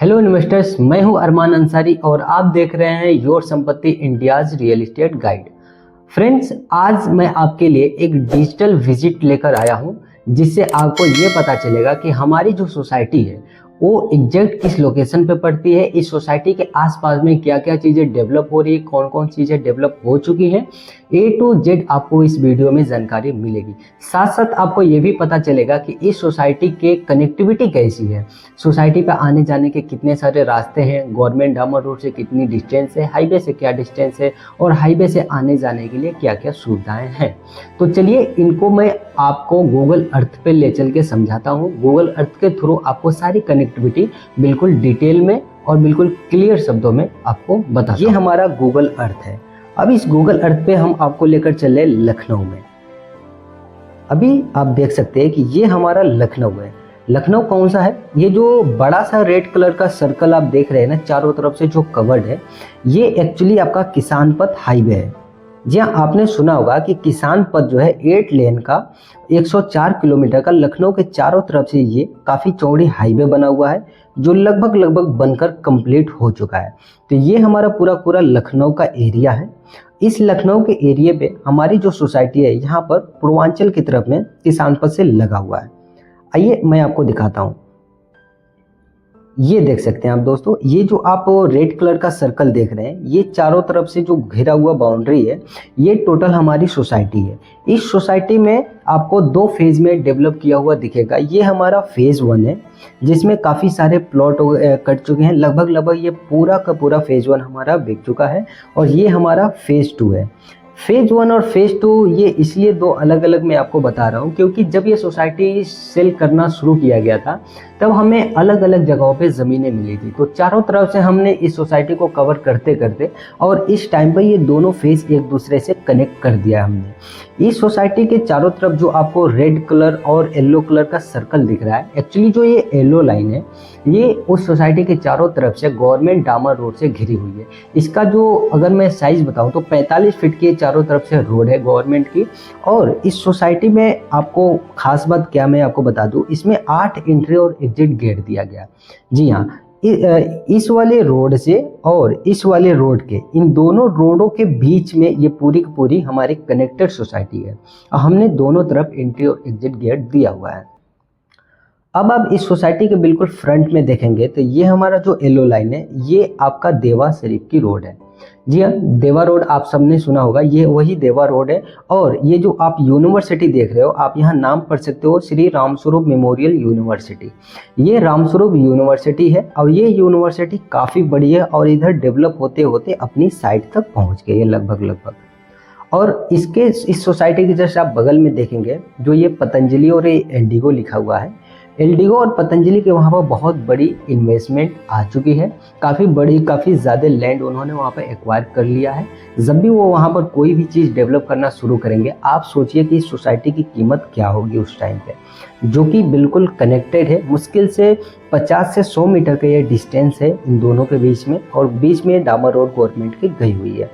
Hello investors, मैं हूं अरमान अंसारी और आप देख रहे हैं योर संपत्ति India's real estate guide. Friends, आज मैं आपके लिए एक डिजिटल विजिट लेकर आया हूं जिससे आपको ये पता चलेगा कि हमारी जो सोसाइटी है वो एग्जैक्ट किस लोकेशन पे पड़ती है, इस सोसाइटी के आसपास में क्या क्या चीज़ें डेवलप हो रही है, कौन कौन चीज़ें डेवलप हो चुकी हैं। A to Z आपको इस वीडियो में जानकारी मिलेगी। साथ साथ आपको ये भी पता चलेगा कि इस सोसाइटी के कनेक्टिविटी कैसी है, सोसाइटी पे आने जाने के कितने सारे रास्ते हैं, गवर्नमेंट डामर रोड से कितनी डिस्टेंस है, हाईवे से क्या डिस्टेंस है और हाईवे से आने जाने के लिए क्या क्या सुविधाएं हैं। तो चलिए इनको मैं आपको गूगल अर्थ पे ले चल के समझाता हूँ। गूगल अर्थ के थ्रू आपको सारी कनेक्टिविटी बिल्कुल डिटेल में और बिल्कुल क्लियर शब्दों में आपको बता। ये हमारा गूगल अर्थ है। अब इस गूगल अर्थ पे हम आपको लेकर चले लखनऊ में। अभी आप देख सकते हैं कि ये हमारा लखनऊ है। लखनऊ कौन सा है? ये जो बड़ा सा रेड कलर का सर्कल आप देख रहे हैं ना, चारों तरफ से जो कवर्ड है, ये एक्चुअली आपका किसान पथ हाईवे है। जी हाँ, आपने सुना होगा कि किसान पथ जो है 8 लेन का 104 किलोमीटर का लखनऊ के चारों तरफ से ये काफ़ी चौड़ी हाईवे बना हुआ है जो लगभग बनकर कंप्लीट हो चुका है। तो ये हमारा पूरा लखनऊ का एरिया है। इस लखनऊ के एरिया पे हमारी जो सोसाइटी है यहाँ पर पूर्वांचल की तरफ में किसान पथ से लगा हुआ है। आइए मैं आपको दिखाता हूँ। ये देख सकते हैं आप दोस्तों, ये जो आप रेड कलर का सर्कल देख रहे हैं, ये चारों तरफ से जो घिरा हुआ बाउंड्री है, ये टोटल हमारी सोसाइटी है। इस सोसाइटी में आपको 2 फेज में डेवलप किया हुआ दिखेगा। ये हमारा फेज 1 है जिसमें काफ़ी सारे प्लॉट कट चुके हैं। लगभग ये पूरा का पूरा फेज 1 हमारा बिक चुका है। और ये हमारा फेज 2 है। फेज 1 और फेज 2 ये इसलिए 2 अलग अलग मैं आपको बता रहा हूँ क्योंकि जब ये सोसाइटी सेल करना शुरू किया गया था तब हमें अलग अलग जगहों पे ज़मीनें मिली थी। तो चारों तरफ से हमने इस सोसाइटी को कवर करते करते और इस टाइम पर ये दोनों फेज एक दूसरे से कनेक्ट कर दिया हमने। इस सोसाइटी के चारों तरफ जो आपको रेड कलर और येलो कलर का सर्कल दिख रहा है, एक्चुअली जो ये येलो लाइन है ये उस सोसाइटी के चारों तरफ से गवर्नमेंट डामर रोड से घिरी हुई है। इसका जो अगर मैं साइज़ बताऊँ तो 45 फीट की चारों तरफ से रोड है गवर्नमेंट की। और इस सोसाइटी में आपको खास बात क्या मैं आपको बता दूं, इसमें 8 एंट्री और एग्जिट गेट दिया गया। जी हाँ, इस वाले रोड से और इस वाले रोड के, इन दोनों रोडों के बीच में ये पूरी की पूरी हमारी कनेक्टेड सोसाइटी है। हमने दोनों तरफ एंट्री और एग्जिट गेट दिया हुआ है। अब आप इस सोसाइटी के बिल्कुल फ्रंट में देखेंगे तो ये हमारा जो येलो लाइन है ये आपका देवा शरीफ की रोड है। जी हाँ, देवा रोड आप सबने सुना होगा, ये वही देवा रोड है। और ये जो आप यूनिवर्सिटी देख रहे हो, आप यहाँ नाम पढ़ सकते हो, श्री रामस्वरूप मेमोरियल यूनिवर्सिटी। ये रामस्वरूप यूनिवर्सिटी है और ये यूनिवर्सिटी काफ़ी बड़ी है और इधर डेवलप होते होते अपनी साइट तक पहुँच गई है लगभग। और इसके इस सोसाइटी के जैसे आप बगल में देखेंगे जो ये पतंजलि और ये इंडिगो लिखा हुआ है, इंडिगो और पतंजलि के वहाँ पर बहुत बड़ी इन्वेस्टमेंट आ चुकी है। काफ़ी ज़्यादा लैंड उन्होंने वहाँ पर एक्वायर कर लिया है। जब भी वो वहाँ पर कोई भी चीज़ डेवलप करना शुरू करेंगे, आप सोचिए कि इस सोसाइटी की कीमत क्या होगी उस टाइम पे, जो कि बिल्कुल कनेक्टेड है। मुश्किल से 50 से 100 मीटर का ये डिस्टेंस है इन दोनों के बीच में, और बीच में डामर रोड गवर्नमेंट की गई हुई है।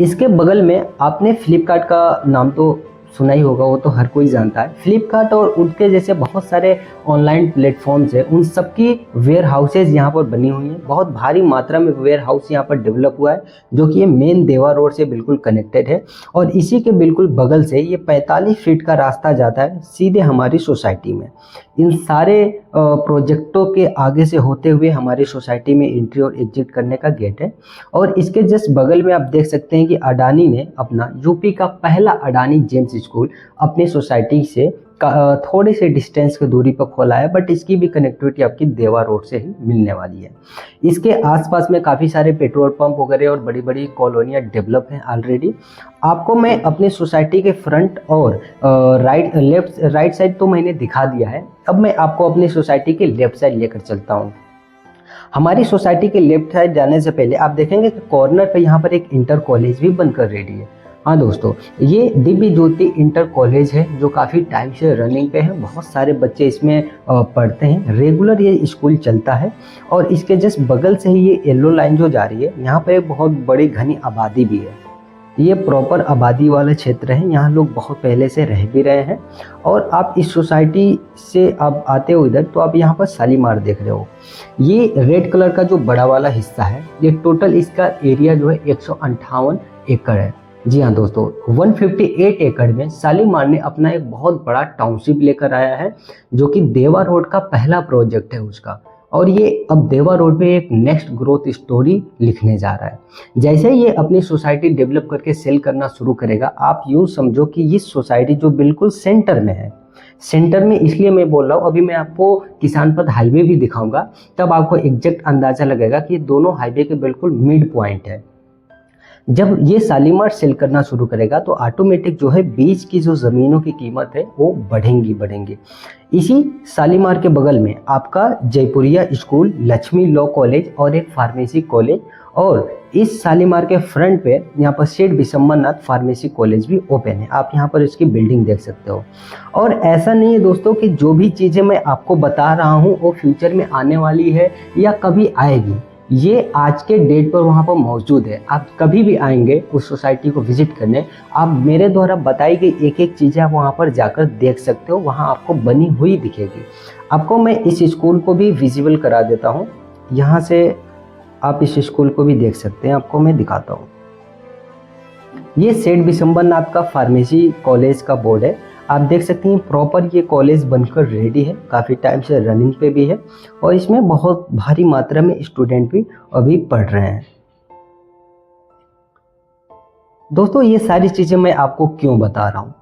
इसके बगल में आपने फ्लिपकार्ट का नाम तो सुना ही होगा, वो तो हर कोई जानता है। फ्लिपकार्ट और उनके जैसे बहुत सारे ऑनलाइन प्लेटफॉर्म्स हैं, उन सबकी वेयर हाउसेज यहाँ पर बनी हुई हैं। बहुत भारी मात्रा में वेयर हाउस यहाँ पर डेवलप हुआ है जो कि ये मेन देवा रोड से बिल्कुल कनेक्टेड है। और इसी के बिल्कुल बगल से ये 45 फीट का रास्ता जाता है सीधे हमारी सोसाइटी में। इन सारे प्रोजेक्टों के आगे से होते हुए हमारी सोसाइटी में एंट्री और एग्जिट करने का गेट है। और इसके जस्ट बगल में आप देख सकते हैं कि अडानी ने अपना यूपी का पहला अडानी जेम्स स्कूल अपनी सोसाइटी से थोड़े से डिस्टेंस की दूरी पर खोला है, बट इसकी भी कनेक्टिविटी आपकी देवा रोड से ही मिलने वाली है। इसके आसपास में काफ़ी सारे पेट्रोल पंप वगैरह और बड़ी बड़ी कॉलोनियाँ डेवलप हैं ऑलरेडी। आपको मैं अपनी सोसाइटी के फ्रंट और राइट साइड तो मैंने दिखा दिया है। अब मैं आपको अपनी सोसाइटी के लेफ्ट साइड लेकर चलता हूँ। हमारी सोसाइटी के लेफ्ट साइड जाने से पहले आप देखेंगे कि कॉर्नर पे यहाँ पर एक इंटर कॉलेज भी बनकर रेडी है। हाँ दोस्तों, ये दिव्य ज्योति इंटर कॉलेज है जो काफ़ी टाइम से रनिंग पे है। बहुत सारे बच्चे इसमें पढ़ते हैं, रेगुलर ये स्कूल चलता है। और इसके जस्ट बगल से ही ये येलो लाइन जो जा रही है, यहाँ पे बहुत बड़ी घनी आबादी भी है। ये प्रॉपर आबादी वाला क्षेत्र है, यहाँ लोग बहुत पहले से रह भी रहे हैं। और आप इस सोसाइटी से आप आते हो इधर तो आप यहाँ पर शालीमार देख रहे हो। ये रेड कलर का जो बड़ा वाला हिस्सा है, ये टोटल इसका एरिया जो है 158 एकड़ है। जी हाँ दोस्तों, 158 एकड़ में शालीमार ने अपना एक बहुत बड़ा टाउनशिप लेकर आया है, जो कि देवा रोड का पहला प्रोजेक्ट है उसका। और ये अब देवा रोड पे एक नेक्स्ट ग्रोथ स्टोरी लिखने जा रहा है। जैसे ये अपनी सोसाइटी डेवलप करके सेल करना शुरू करेगा, आप यूँ समझो कि ये सोसाइटी जो बिल्कुल सेंटर में है, सेंटर में इसलिए मैं बोल रहा हूँ, अभी मैं आपको किसान पथ हाईवे भी दिखाऊंगा, तब आपको एग्जैक्ट अंदाजा लगेगा कि दोनों हाईवे के बिल्कुल मिड पॉइंट है। जब ये शालीमार सेल करना शुरू करेगा तो ऑटोमेटिक जो है बीच की जो ज़मीनों की कीमत है वो बढ़ेंगी। इसी शालीमार के बगल में आपका Jaipuria school, Lakshmi law college और एक फार्मेसी कॉलेज, और इस शालीमार के फ्रंट पे यहाँ पर सेठ विशंबरनाथ फार्मेसी कॉलेज भी ओपन है। आप यहाँ पर इसकी बिल्डिंग देख सकते हो। और ऐसा नहीं है दोस्तों कि जो भी चीज़ें मैं आपको बता रहा हूँ वो फ्यूचर में आने वाली है या कभी आएगी, ये आज के डेट पर वहाँ पर मौजूद है। आप कभी भी आएंगे उस सोसाइटी को विजिट करने, आप मेरे द्वारा बताई गई एक एक चीज़ें आप वहाँ पर जाकर देख सकते हो, वहाँ आपको बनी हुई दिखेगी। आपको मैं इस स्कूल को भी विजिबल करा देता हूँ, यहाँ से आप इस स्कूल को भी देख सकते हैं। आपको मैं दिखाता हूँ, ये सेठ विशंबरनाथ का फार्मेसी कॉलेज का बोर्ड है। आप देख सकते हैं प्रॉपर ये कॉलेज बनकर रेडी है, काफ़ी टाइम से रनिंग पे भी है और इसमें बहुत भारी मात्रा में स्टूडेंट भी अभी पढ़ रहे हैं। दोस्तों ये सारी चीज़ें मैं आपको क्यों बता रहा हूँ,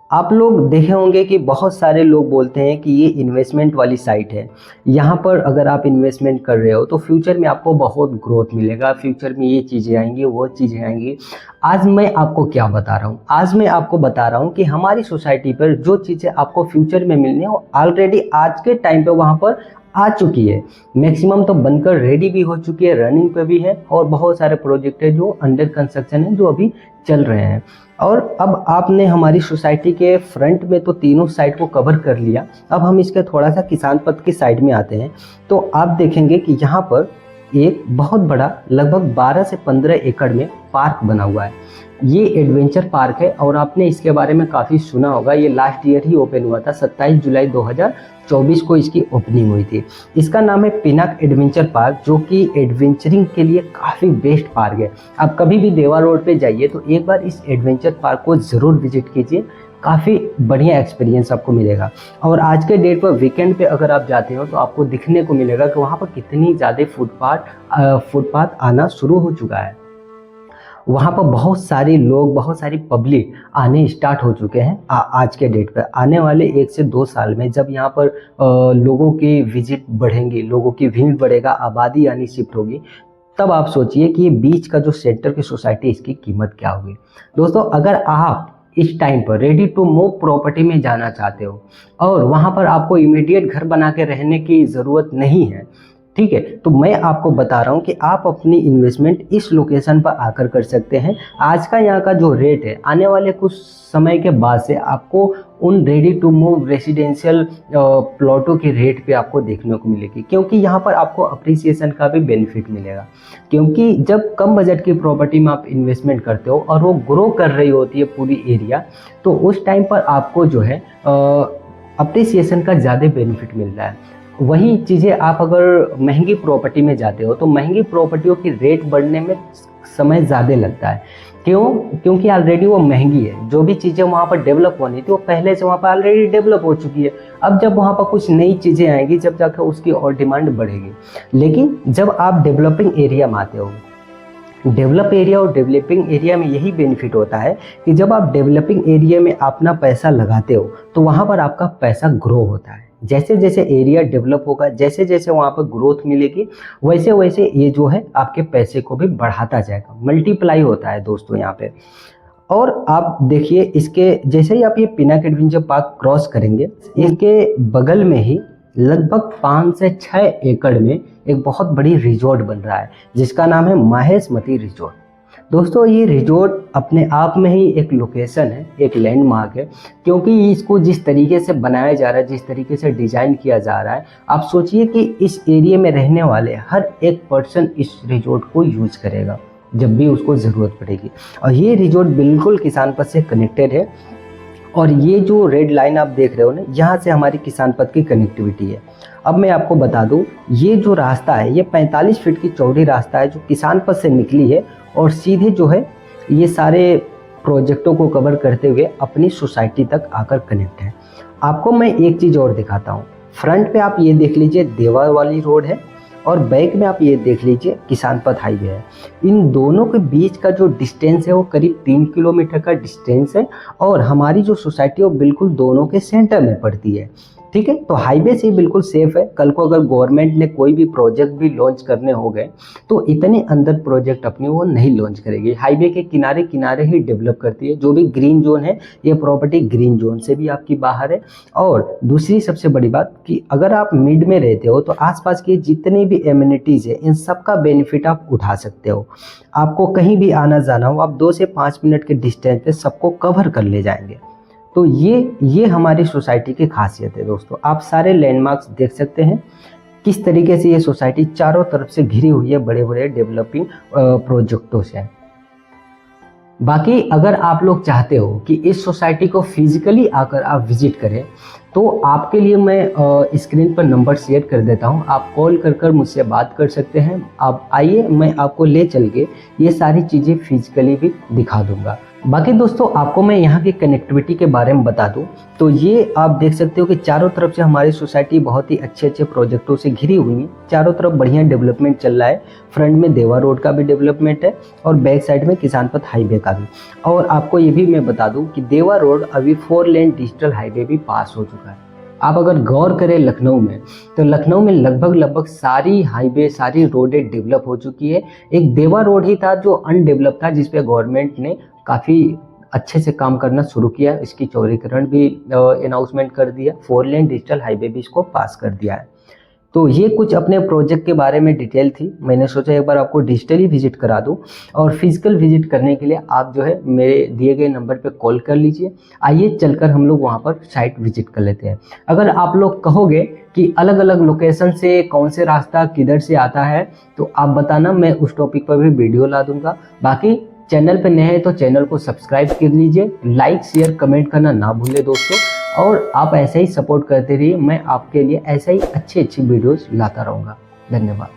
आप लोग देखे होंगे कि बहुत सारे लोग बोलते हैं कि ये इन्वेस्टमेंट वाली साइट है, यहाँ पर अगर आप इन्वेस्टमेंट कर रहे हो तो फ्यूचर में आपको बहुत ग्रोथ मिलेगा, फ्यूचर में ये चीज़ें आएंगी, वो चीज़ें आएंगी। आज मैं आपको क्या बता रहा हूँ, आज मैं आपको बता रहा हूँ कि हमारी सोसाइटी पर जो चीज़ें आपको फ्यूचर में मिलनी है वो ऑलरेडी आज के टाइम पे वहाँ पर आ चुकी है। मैक्सिमम तो बनकर रेडी भी हो चुकी है, रनिंग पे भी है, और बहुत सारे प्रोजेक्ट है जो अंडर कंस्ट्रक्शन है, जो अभी चल रहे हैं। और अब आपने हमारी सोसाइटी के फ्रंट में तो तीनों साइड को कवर कर लिया, अब हम इसके थोड़ा सा किसान पथ की साइड में आते हैं। तो आप देखेंगे कि यहाँ पर एक बहुत बड़ा लगभग 12 से 15 एकड़ में पार्क बना हुआ है। ये एडवेंचर पार्क है और आपने इसके बारे में काफ़ी सुना होगा। ये लास्ट ईयर ही ओपन हुआ था, 27 जुलाई 2024 को इसकी ओपनिंग हुई थी। इसका नाम है पिनाक एडवेंचर पार्क, जो कि एडवेंचरिंग के लिए काफ़ी बेस्ट पार्क है। आप कभी भी देवा रोड पे जाइए तो एक बार इस एडवेंचर पार्क को ज़रूर विजिट कीजिए, काफ़ी बढ़िया एक्सपीरियंस आपको मिलेगा। और आज के डेट पर वीकेंड पे अगर आप जाते हो तो आपको दिखने को मिलेगा कि वहाँ पर कितनी ज़्यादा फुटपाथ आना शुरू हो चुका है। वहाँ पर बहुत सारे लोग, बहुत सारी पब्लिक आने स्टार्ट हो चुके हैं। आज के डेट पर आने वाले 1 से 2 साल में जब यहाँ पर लोगों की विजिट बढ़ेंगी, लोगों की भीड़ बढ़ेगा, आबादी यानी शिफ्ट होगी, तब आप सोचिए कि ये बीच का जो सेंटर की सोसाइटी, इसकी कीमत क्या होगी। दोस्तों अगर आप इस टाइम पर रेडी टू मूव प्रॉपर्टी में जाना चाहते हो और वहाँ पर आपको इमीडिएट घर बना के रहने की ज़रूरत नहीं है, ठीक है, तो मैं आपको बता रहा हूँ कि आप अपनी इन्वेस्टमेंट इस लोकेशन पर आकर कर सकते हैं। आज का यहाँ का जो रेट है, आने वाले कुछ समय के बाद से आपको उन रेडी टू मूव रेसिडेंशियल प्लॉटों के रेट पे आपको देखने को मिलेगी, क्योंकि यहाँ पर आपको अप्रिसिएशन का भी बेनिफिट मिलेगा। क्योंकि जब कम बजट की प्रॉपर्टी में आप इन्वेस्टमेंट करते हो और वो ग्रो कर रही होती है पूरी एरिया, तो उस टाइम पर आपको जो है अप्रिसिएशन का ज़्यादा बेनिफिट मिल रहा है। वही चीज़ें आप अगर महंगी प्रॉपर्टी में जाते हो तो महंगी प्रॉपर्टियों की रेट बढ़ने में समय ज़्यादा लगता है। क्यों? क्योंकि ऑलरेडी वो महंगी है। जो भी चीज़ें वहाँ पर डेवलप होनी थी वो पहले से वहाँ पर ऑलरेडी डेवलप हो चुकी है। अब जब वहाँ पर कुछ नई चीज़ें आएंगी, जब जाकर उसकी और डिमांड बढ़ेगी। लेकिन जब आप डेवलपिंग एरिया में आते हो, डेवलप एरिया और डेवलपिंग एरिया में यही बेनिफिट होता है कि जब आप डेवलपिंग एरिया में अपना पैसा लगाते हो तो वहाँ पर आपका पैसा ग्रो होता है। जैसे जैसे एरिया डेवलप होगा, जैसे जैसे वहाँ पर ग्रोथ मिलेगी, वैसे वैसे ये जो है आपके पैसे को भी बढ़ाता जाएगा, मल्टीप्लाई होता है दोस्तों यहाँ पे। और आप देखिए इसके जैसे ही आप ये पिनाक एडवेंचर पार्क क्रॉस करेंगे, इसके बगल में ही लगभग 5 से 6 एकड़ में एक बहुत बड़ी रिजॉर्ट बन रहा है, जिसका नाम है महेशमती रिजॉर्ट। दोस्तों ये रिजॉर्ट अपने आप में ही एक लोकेशन है, एक लैंडमार्क है, क्योंकि इसको जिस तरीके से बनाया जा रहा है, जिस तरीके से डिज़ाइन किया जा रहा है, आप सोचिए कि इस एरिया में रहने वाले हर एक पर्सन इस रिजॉर्ट को यूज करेगा। जब भी उसको ज़रूरत पड़ेगी। और ये रिजॉर्ट बिल्कुल किसान पथ से कनेक्टेड है। और ये जो रेड लाइन आप देख रहे हो ना, यहाँ से हमारी किसान पथ की कनेक्टिविटी है। अब मैं आपको बता दूं, ये जो रास्ता है ये 45 फीट की चौड़ी रास्ता है जो किसान पथ से निकली है और सीधे जो है ये सारे प्रोजेक्टों को कवर करते हुए अपनी सोसाइटी तक आकर कनेक्ट है। आपको मैं एक चीज़ और दिखाता हूँ। फ्रंट पे आप ये देख लीजिए देवा वाली रोड है और बैक में आप ये देख लीजिए किसान पथ हाईवे है। इन दोनों के बीच का जो डिस्टेंस है वो करीब 3 किलोमीटर का डिस्टेंस है और हमारी जो सोसाइटी है वो बिल्कुल दोनों के सेंटर में पड़ती है। ठीक है, तो हाईवे से बिल्कुल सेफ है। कल को अगर गवर्नमेंट ने कोई भी प्रोजेक्ट भी लॉन्च करने हो गए तो इतने अंदर प्रोजेक्ट अपनी वो नहीं लॉन्च करेगी। हाईवे के किनारे किनारे ही डेवलप करती है। जो भी ग्रीन जोन है ये प्रॉपर्टी ग्रीन जोन से भी आपकी बाहर है। और दूसरी सबसे बड़ी बात कि अगर आप मिड में रहते हो तो आसपास के जितने भी एमिनिटीज़ है इन सब का बेनिफिट आप उठा सकते हो। आपको कहीं भी आना जाना हो आप 2 से 5 मिनट के डिस्टेंस पे सबको कवर कर ले जाएंगे। तो ये हमारी सोसाइटी की खासियत है दोस्तों। आप सारे लैंडमार्क्स देख सकते हैं किस तरीके से ये सोसाइटी चारों तरफ से घिरी हुई है बड़े बड़े डेवलपिंग प्रोजेक्टों से। बाकी अगर आप लोग चाहते हो कि इस सोसाइटी को फिजिकली आकर आप विजिट करें तो आपके लिए मैं स्क्रीन पर नंबर शेयर कर देता हूं। आप कॉल कर मुझसे बात कर सकते हैं। आप आइए, मैं आपको ले चल के ये सारी चीज़ें फिजिकली भी दिखा दूंगा। बाकी दोस्तों आपको मैं यहाँ की कनेक्टिविटी के बारे में बता दूं तो ये आप देख सकते हो कि चारों तरफ से हमारी सोसाइटी बहुत ही अच्छे अच्छे प्रोजेक्टों से घिरी हुई है। चारों तरफ बढ़िया डेवलपमेंट चल रहा है। फ्रंट में देवा रोड का भी डेवलपमेंट है और बैक साइड में किसान पथ हाईवे का भी। और आपको ये भी मैं बता दूं कि देवा रोड अभी 4 लेन डिजिटल हाईवे भी पास हो चुका है। आप अगर गौर करें लखनऊ में तो लखनऊ में लगभग सारी हाईवे सारी रोडें डेवलप हो चुकी है। एक देवा रोड ही था जो अनडेवलप था, जिस पे गवर्नमेंट ने काफ़ी अच्छे से काम करना शुरू किया। इसकी चौड़ीकरण भी अनाउंसमेंट कर दिया। 4 लेन डिजिटल हाईवे भी इसको पास कर दिया है। तो ये कुछ अपने प्रोजेक्ट के बारे में डिटेल थी। मैंने सोचा एक बार आपको डिजिटली विजिट करा दूं और फिजिकल विजिट करने के लिए आप जो है मेरे दिए गए नंबर पे कॉल कर लीजिए। आइए चलकर हम लोग वहाँ पर साइट विजिट कर लेते हैं। अगर आप लोग कहोगे कि अलग अलग लोकेशन से कौन से रास्ता किधर से आता है तो आप बताना, मैं उस टॉपिक पर भी वीडियो ला दूंगा। बाकी चैनल पे नए हैं तो चैनल को सब्सक्राइब कर लीजिए। लाइक शेयर कमेंट करना ना भूले दोस्तों। और आप ऐसे ही सपोर्ट करते रहिए। मैं आपके लिए ऐसे ही अच्छी वीडियोस लाता रहूँगा। धन्यवाद।